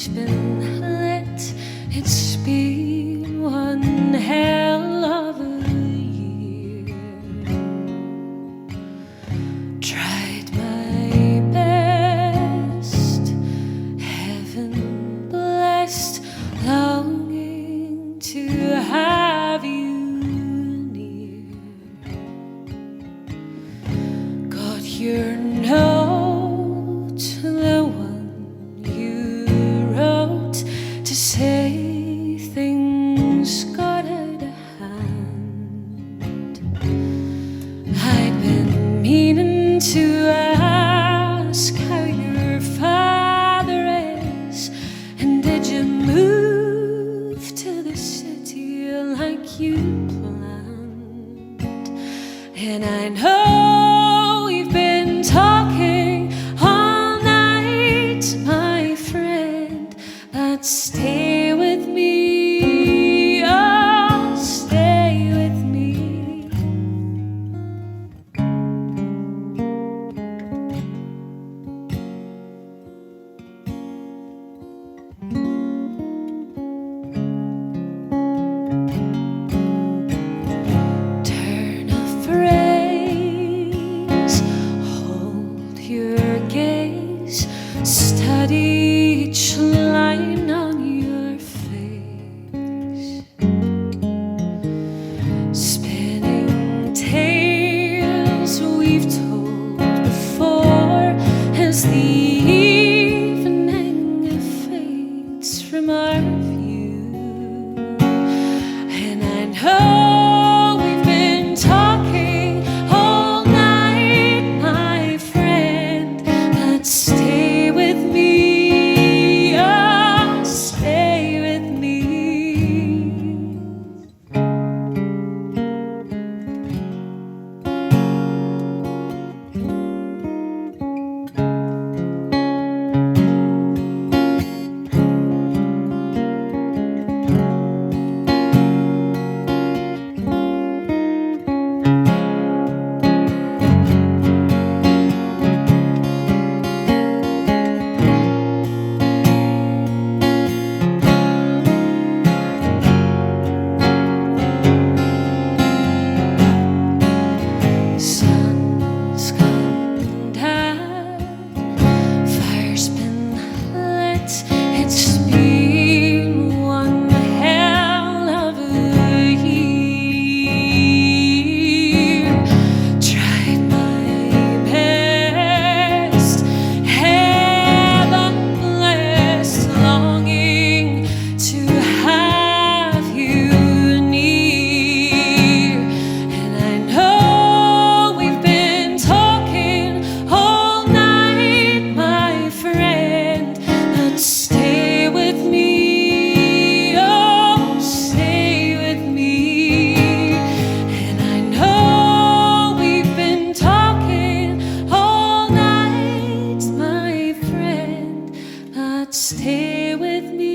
fire's been lit. It's been one hell of a year. Tried my best, heaven blessed, longing to have you near. Got your note, the one you wrote, to say things got out of hand. I'd been meaning to ask how your father is, and did you move to the city like you planned? And I know we've been talking all night, my friend, but stay with me, oh, stay with me. Turn a phrase, hold your gaze, study each line on your face. Spinning tales we've told before as the evening fades from our view. And I know we've been talking all night, my friend, but stay with me, oh, stay with me. Sun's gone down, fire's been lit. It's been one hell of a year. Tried my best, heaven blessed, longing to have you near. And I know we've been talking all night, my friend, but stay with me, oh, stay with me. And I know we've been talking all night, my friend, but stay with me.